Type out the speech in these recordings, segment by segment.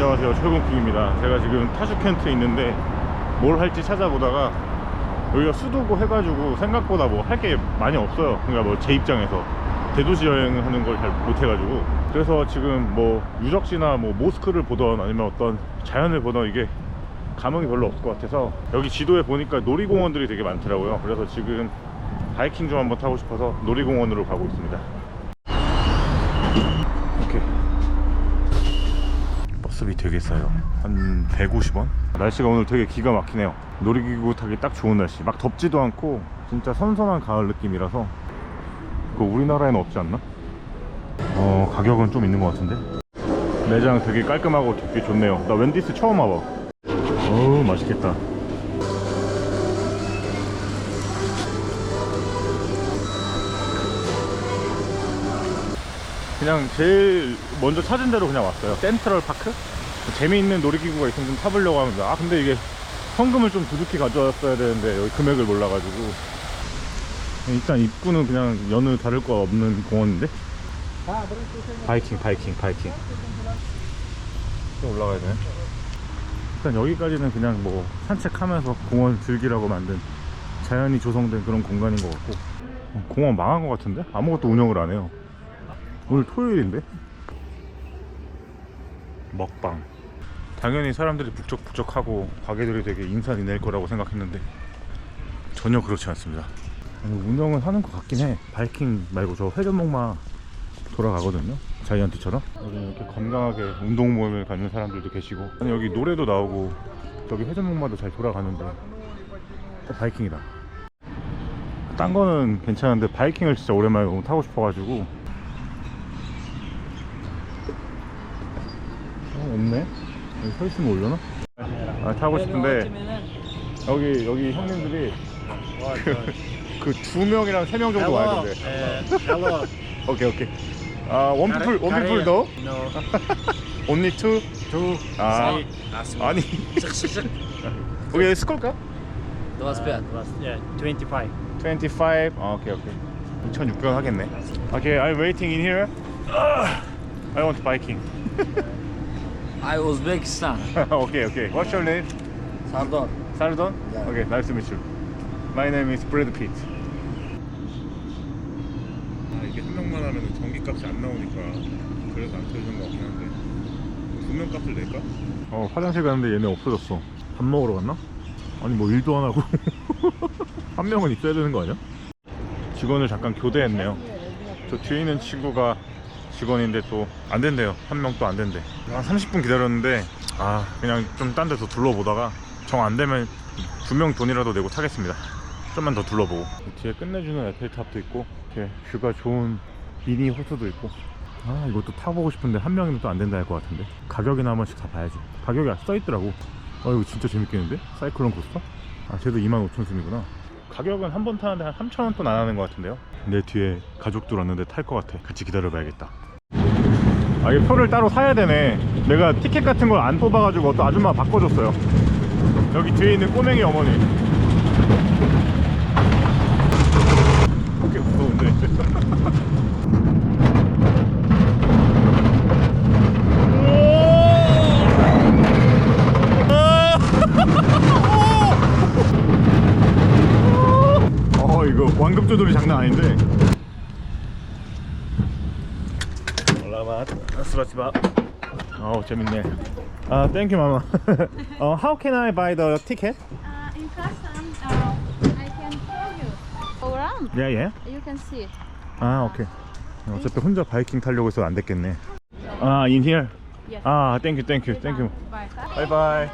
안녕하세요, 최공픽입니다. 제가 지금 타슈켄트에 있는데 뭘 할지 찾아보다가 여기가 수도고 해가지고 생각보다 뭐 할 게 많이 없어요. 그러니까 뭐 제 입장에서 대도시 여행하는 걸 잘 못해가지고, 그래서 지금 뭐 유적지나 뭐 모스크를 보던 아니면 어떤 자연을 보던 이게 감흥이 별로 없을 것 같아서, 여기 지도에 보니까 놀이공원들이 되게 많더라고요. 그래서 지금 바이킹 좀 한번 타고 싶어서 놀이공원으로 가고 있습니다. 오케이. 버스비 되게 싸요. 한 150원? 날씨가 오늘 되게 기가 막히네요. 놀이기구 타기 딱 좋은 날씨. 막 덥지도 않고 진짜 선선한 가을 느낌이라서. 그거 우리나라에는 없지 않나? 가격은 좀 있는 것 같은데. 매장 되게 깔끔하고 되게 좋네요. 나 웬디스 처음 와봐. 어우, 맛있겠다. 그냥 제일 먼저 찾은 대로 그냥 왔어요. 센트럴 파크? 재미있는 놀이기구가 있으면 좀 타보려고 합니다. 아, 근데 이게 현금을 좀 두둑히 가져왔어야 되는데 여기 금액을 몰라가지고. 일단 입구는 그냥 여느 다를 거 없는 공원인데. 바이킹 좀 올라가야 되네. 일단 여기까지는 그냥 뭐 산책하면서 공원 즐기라고 만든, 자연이 조성된 그런 공간인 것 같고. 공원 망한 것 같은데? 아무것도 운영을 안 해요. 오늘 토요일인데? 먹방. 당연히 사람들이 북적북적하고 가게들이 되게 인산이 낼 거라고 생각했는데 전혀 그렇지 않습니다. 운영은 하는 것 같긴 해. 바이킹 말고 저 회전목마 돌아가거든요, 자이언티처럼. 여기 이렇게 건강하게 운동 모임을 갖는 사람들도 계시고, 아니 여기 노래도 나오고 여기 회전목마도 잘 돌아가는데 바이킹이다. 딴 거는 괜찮은데 바이킹을 진짜 오랜만에 너무 타고 싶어가지고. 없네? 여기 서 있으면 올려나? 아, 타고 싶은데 여기 형님들이 그 2명이랑 3명 정도 와야 된대. Hello. 오케이. one people though? No. Only two? 아, 아니. 오케이, 스콜까? 25. 25. 오케이. 2,600원 하겠네. 오케이, I'm waiting in here. I want biking. I Uzbekistan. Okay. What's your name? Sardon. Sardon? Yeah. Okay, nice to meet you. My name is Brad Pitt. 이게 한 명만 하면 전기값이 안 나오니까 그래서 안 터지는 것 같긴 한데, 2명 값을 낼까? 화장실 가는데 얘네 없어졌어. 밥 먹으러 갔나? 아니 뭐 일도 안 하고 한 명은 있어야 되는 거 아니야? 직원을 잠깐 교대했네요. 저 뒤에 있는 친구가 직원인데 또 안 된대요. 한 명 또 안 된대. 한 30분 기다렸는데 그냥 좀 딴 데서 둘러보다가 정 안 되면 2명 돈이라도 내고 타겠습니다. 좀만 더 둘러보고. 뒤에 끝내주는 에펠탑도 있고, 이렇게 뷰가 좋은 미니 호수도 있고. 이것도 타보고 싶은데 한 명이면 또 안 된다 할 것 같은데. 가격이나 한 번씩 다 봐야지. 가격이 써있더라고. 이거 진짜 재밌겠는데? 사이클론 코스터? 쟤도 25,000씀이구나. 가격은 한 번 타는데 한 3,000원 돈 안 하는 것 같은데요. 내 뒤에 가족들 왔는데 탈 것 같아. 같이 기다려봐야겠다. 이 표를 따로 사야 되네. 내가 티켓 같은 걸 안 뽑아가지고 또 아줌마 바꿔줬어요. 여기 뒤에 있는 꼬맹이 어머니. 그렇게 무서운데. 이거 완급 조절이 장난 아닌데. 스라치바. 재밌네. Thank you, mama. How can I buy the ticket? In custom, I can show you. Go around. Yeah. You can see it. 오케이. 어차피 혼자 바이킹 타려고 해서 안 됐겠네. In here? Yes. Thank you. Bye. Bye.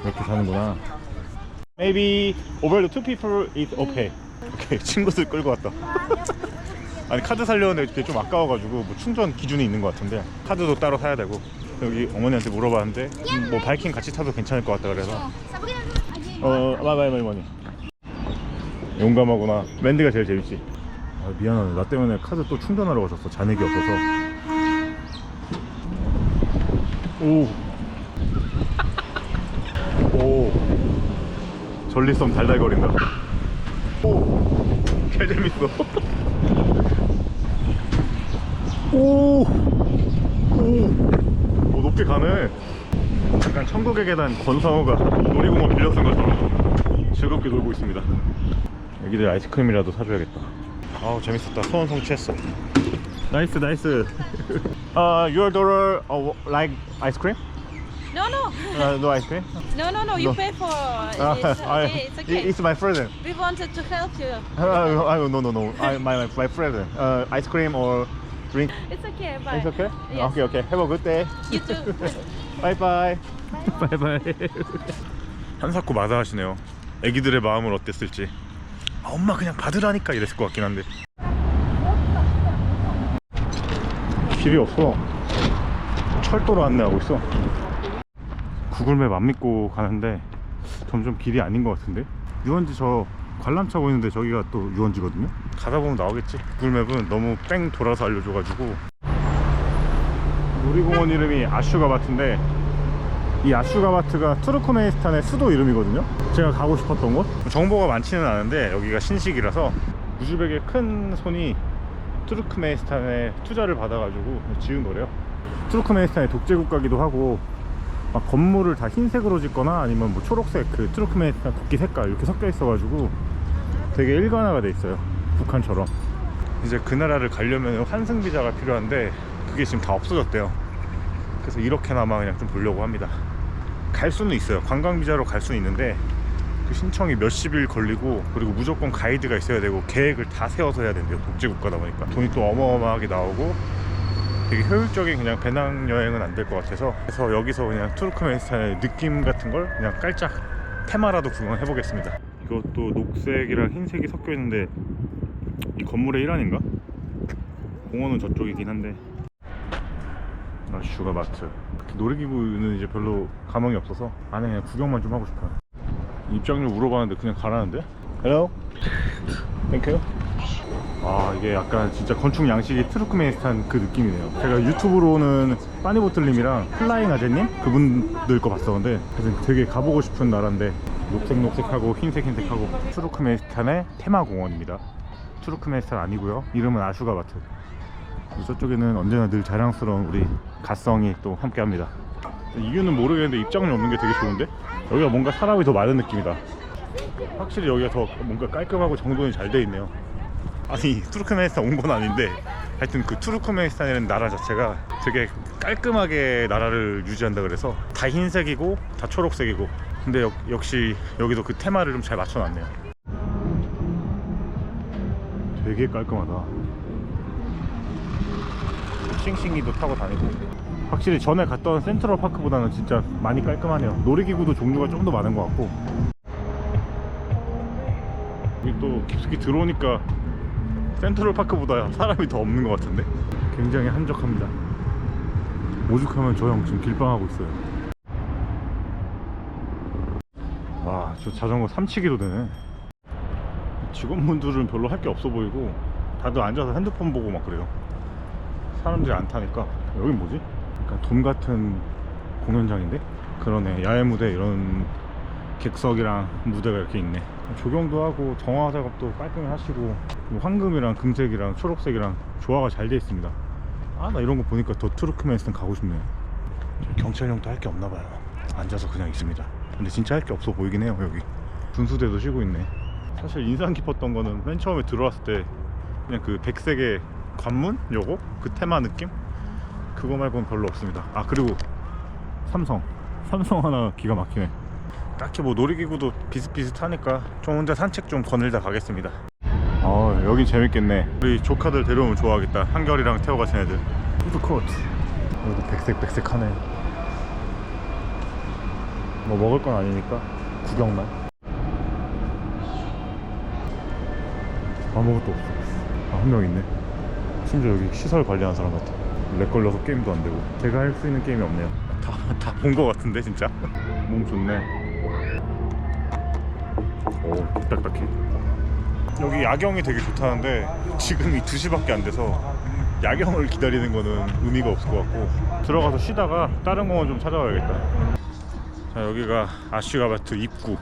이렇게 사는구나. Maybe over the two people is okay. 오케이, 친구들 끌고 왔다. 아니 카드 살려는데 이렇게 좀 아까워가지고 뭐 충전 기준이 있는 것 같은데 카드도 따로 사야 되고. 여기 어머니한테 물어봤는데 뭐 바이킹 같이 타도 괜찮을 것 같다 그래서. 마이 용감하구나. 랜드가 제일 재밌지. 미안하네, 나 때문에 카드 또 충전하러 가셨어. 잔액이 없어서. 오 전리섬 달달거린다. 개 재밌어. 꽤 가네. 약간 천국의 계단 권상우가 놀이공원 빌려 쓴 것처럼 즐겁게 놀고 있습니다. 애기들 아이스크림이라도 사줘야겠다. 아우 재밌었다. 소원 성취했어. 나이스 나이스. Your daughter like ice cream? No, no. No ice cream? No, no, no. You No. pay for. It's okay. It's okay. It's my present. We wanted to help you. No. My present. Ice cream or drink? It's okay. Bye. It's okay? Yes. Okay. Have a good day. You too. Bye bye. Bye bye. 한사코 마다하시네요. 애기들의 마음을 어땠을지. 아, 엄마 그냥 받으라니까 이랬을 것 같긴 한데. 길이 없어. 철도로 안내하고 있어. 구글맵 안 믿고 가는데 점점 길이 아닌 것 같은데. 유원지 저 관람차 보이는데 저기가 또 유원지거든요. 가다 보면 나오겠지. 구글맵은 너무 뺑 돌아서 알려줘가지고. 놀이공원 이름이 아슈가바트인데 이 아슈가바트가 투르크메니스탄의 수도 이름이거든요. 제가 가고 싶었던 곳. 정보가 많지는 않은데 여기가 신식이라서 우즈벡의 큰 손이 투르크메니스탄에 투자를 받아가지고 지은 거래요. 투르크메니스탄의 독재 국가기도 하고 막 건물을 다 흰색으로 짓거나 아니면 뭐 초록색 그 투르크메니스탄 국기 색깔 이렇게 섞여 있어가지고 되게 일관화가 돼 있어요. 북한처럼. 이제 그 나라를 가려면 환승 비자가 필요한데 그게 지금 다 없어졌대요. 그래서 이렇게나마 그냥 좀 보려고 합니다. 갈 수는 있어요. 관광 비자로 갈 수는 있는데 그 신청이 몇십일 걸리고 그리고 무조건 가이드가 있어야 되고 계획을 다 세워서 해야 된대요. 독재 국가다 보니까 돈이 또 어마어마하게 나오고 되게 효율적인 그냥 배낭여행은 안 될 것 같아서 그래서 여기서 그냥 투르크메니스탄의 느낌 같은 걸 그냥 깔짝 테마라도 구경해 보겠습니다. 이것도 녹색이랑 흰색이 섞여 있는데 이 건물의 일환인가? 공원은 저쪽이긴 한데. 아슈가바트. 놀이기구는 이제 별로 감흥이 없어서 안에 그냥 구경만 좀 하고 싶어요. 입장료 물어봤는데 그냥 가라는데? Hello? Thank you. 아 이게 약간 진짜 건축 양식이 투르크메니스탄 그 느낌이네요. 제가 유튜브로는 빠니보틀님이랑 플라잉 아재님 그분들 거 봤었는데 되게 가보고 싶은 나라인데 녹색녹색하고 흰색하고 투르크메니스탄의 테마공원입니다. 투르크메니스탄 아니고요. 이름은 아슈가바트. 저쪽에는 언제나 늘 자랑스러운 우리 갓성이 또 함께합니다. 이유는 모르겠는데 입장료 없는 게 되게 좋은데? 여기가 뭔가 사람이 더 많은 느낌이다. 확실히 여기가 더 뭔가 깔끔하고 정돈이 잘 돼 있네요. 아니 투르크메니스탄 온 건 아닌데 하여튼 그 투르크메니스탄이라는 나라 자체가 되게 깔끔하게 나라를 유지한다 그래서 다 흰색이고 다 초록색이고 근데 역시 여기도 그 테마를 좀 잘 맞춰놨네요. 되게 깔끔하다. 싱싱이도 타고 다니고 확실히 전에 갔던 센트럴파크보다는 진짜 많이 깔끔하네요. 놀이기구도 종류가 좀 더 많은 것 같고 여기 또 깊숙이 들어오니까 센트럴파크보다 사람이 더 없는 것 같은데 굉장히 한적합니다. 오죽하면 저 형 지금 길빵하고 있어요. 와, 저 자전거 삼치기도 되네. 직원분들은 별로 할 게 없어 보이고 다들 앉아서 핸드폰 보고 막 그래요. 사람들이 안 타니까. 여긴 뭐지? 약간 돔 같은 공연장인데? 그러네. 야외 무대 이런 객석이랑 무대가 이렇게 있네. 조경도 하고 정화 작업도 깔끔히 하시고 뭐 황금이랑 금색이랑 초록색이랑 조화가 잘 돼 있습니다. 아, 나 이런 거 보니까 더 투르크메니스탄 가고 싶네요. 경찰용도 할 게 없나 봐요. 앉아서 그냥 있습니다. 근데 진짜 할 게 없어 보이긴 해요. 여기 분수대도 쉬고 있네. 사실 인상 깊었던 거는 맨 처음에 들어왔을 때 그냥 그 백색의 관문? 요거? 그 테마 느낌? 그거 말고는 별로 없습니다. 아 그리고 삼성 하나 기가 막히네. 딱히 뭐 놀이기구도 비슷비슷하니까 좀 혼자 산책 좀 거닐다 가겠습니다. 여긴 재밌겠네. 우리 조카들 데려오면 좋아하겠다. 한결이랑 태호 같은 애들. 푸드코트. 여기도 백색하네. 뭐 먹을 건 아니니까 구경만. 아무것도 없어. 한 명 있네. 심지어 여기 시설 관리하는 사람 같아. 렉 걸려서 게임도 안 되고. 제가 할 수 있는 게임이 없네요. 다 본 거 같은데 진짜. 몸 좋네. 오, 딱딱해. 여기 야경이 되게 좋다는데 지금이 2시밖에 안 돼서 야경을 기다리는 거는 의미가 없을 것 같고 들어가서 쉬다가 다른 공원 좀 찾아가야겠다. 자, 여기가 아슈가바트 입구.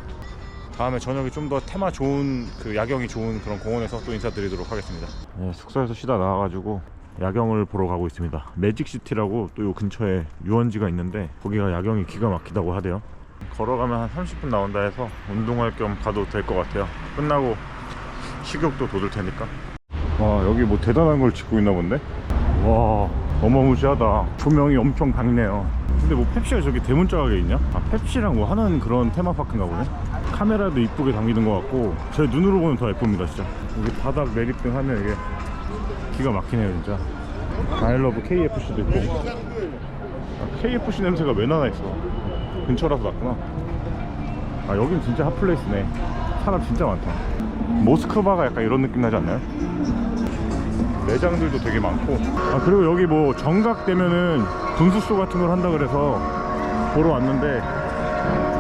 다음에 저녁에 좀 더 테마 좋은 그 야경이 좋은 그런 공원에서 또 인사드리도록 하겠습니다. 네, 숙소에서 쉬다 나와가지고 야경을 보러 가고 있습니다. 매직시티라고 또 요 근처에 유원지가 있는데 거기가 야경이 기가 막히다고 하대요. 걸어가면 한 30분 나온다 해서 운동할 겸 가도 될 것 같아요. 끝나고 식욕도 돋을 테니까. 와, 여기 뭐 대단한 걸 짓고 있나 본데? 와, 어마무시하다. 조명이 엄청 밝네요. 근데 뭐 펩시가 저기 대문짝에 있냐? 아, 펩시랑 뭐 하는 그런 테마파크인가 보네. 카메라도 이쁘게 담기는 것 같고 제 눈으로 보면 더 예쁩니다 진짜. 여기 바닥 매립등 하면 이게 기가 막히네요 진짜. 아이러브 KFC도 있고. 아, KFC 냄새가 왜 나나 있어. 근처라서 났구나. 아, 여긴 진짜 핫플레이스네. 사람 진짜 많다. 모스크바가 약간 이런 느낌 나지 않나요? 매장들도 되게 많고. 아, 그리고 여기 뭐 정각 되면은 분수쇼 같은 걸 한다 그래서 보러 왔는데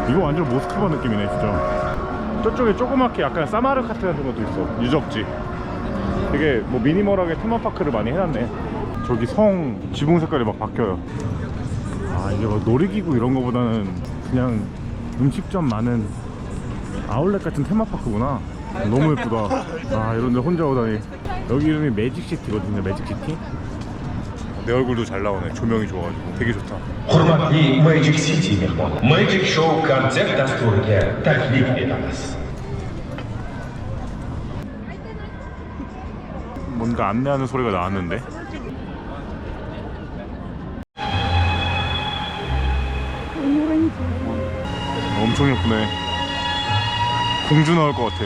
이거 완전 모스크바 느낌이네 진짜. 저쪽에 조그맣게 약간 사마르카트 같은 것도 있어. 유적지. 되게 뭐 미니멀하게 테마파크를 많이 해놨네. 저기 성 지붕 색깔이 막 바뀌어요. 아, 이게 뭐 놀이기구 이런 거보다는 그냥 음식점 많은 아울렛 같은 테마파크구나. 너무 예쁘다. 아, 이런데 혼자 오다니. 여기 이름이 매직시티거든요. 매직시티. 내 얼굴도 잘 나오네. 조명이 좋아가지고 되게 좋다. Hurmatli Magic City mehmon. Magic Show konsert dasturiga taklif etamiz. 뭔가 안내하는 소리가 나왔는데. 엄청 예쁘네. 공주 나올 것 같아.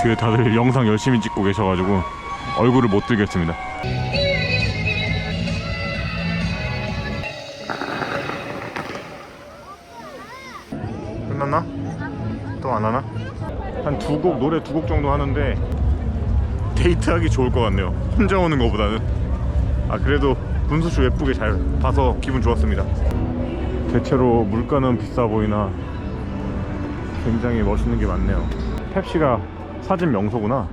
뒤에 다들 영상 열심히 찍고 계셔가지고 얼굴을 못 들겠습니다. 끝났나? 또 안 하나? 한 두 곡, 노래 두 곡 정도 하는데 데이트하기 좋을 것 같네요. 혼자 오는 것보다는. 아, 그래도 분수쇼 예쁘게 잘 봐서 기분 좋았습니다. 대체로 물가는 비싸 보이나 굉장히 멋있는 게 많네요. 펩시가 사진 명소구나.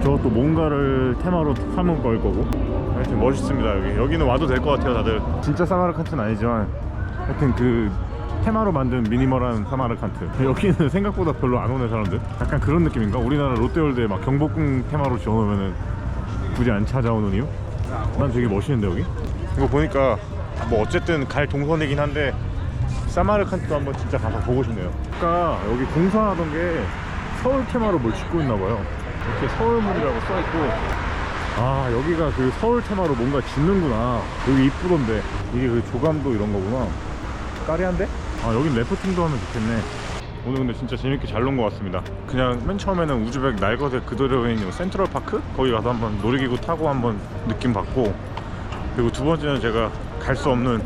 저것도 뭔가를 테마로 삼은 걸 거고. 하여튼 멋있습니다. 여기는 와도 될 것 같아요 다들. 진짜 사마르칸트는 아니지만 하여튼 그 테마로 만든 미니멀한 사마르칸트. 여기는 생각보다 별로 안 오네 사람들. 약간 그런 느낌인가? 우리나라 롯데월드에 막 경복궁 테마로 지어놓으면은 굳이 안 찾아오는 이유? 난 되게 멋있는데 여기? 이거 보니까 뭐 어쨌든 갈 동선이긴 한데 사마르칸트도 한번 진짜 가서 보고 싶네요. 아까 여기 공사하던 게 서울 테마로 뭘 짓고 있나봐요. 이렇게 서울물이라고 써있고. 아, 여기가 그 서울 테마로 뭔가 짓는구나. 여기 이쁘던데. 이게 그 조감도 이런 거구나. 까리한데? 아, 여긴 래프팅도 하면 좋겠네. 오늘 근데 진짜 재밌게 잘 논 것 같습니다. 그냥 맨 처음에는 우즈벡 날것에 그대로 있는 센트럴파크? 거기 가서 한번 놀이기구 타고 한번 느낌 받고, 그리고 두 번째는 제가 갈 수 없는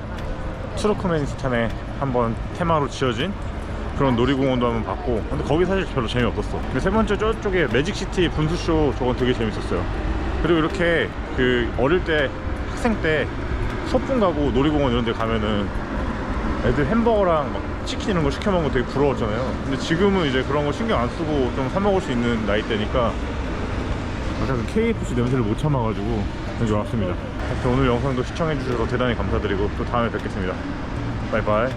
투르크메니스탄에 한번 테마로 지어진 그런 놀이공원도 한번 봤고. 근데 거기 사실 별로 재미없었어. 근데 세 번째 저쪽에 매직시티 분수쇼, 저건 되게 재밌었어요. 그리고 이렇게 그 어릴 때, 학생 때 소풍 가고 놀이공원 이런 데 가면은 애들 햄버거랑 막 치킨 이런 거 시켜 먹는 거 되게 부러웠잖아요. 근데 지금은 이제 그런 거 신경 안 쓰고 좀 사 먹을 수 있는 나이대니까 약간 KFC 냄새를 못 참아가지고 여기 왔습니다. 오늘 영상도 시청해주셔서 대단히 감사드리고 또 다음에 뵙겠습니다. 바이바이.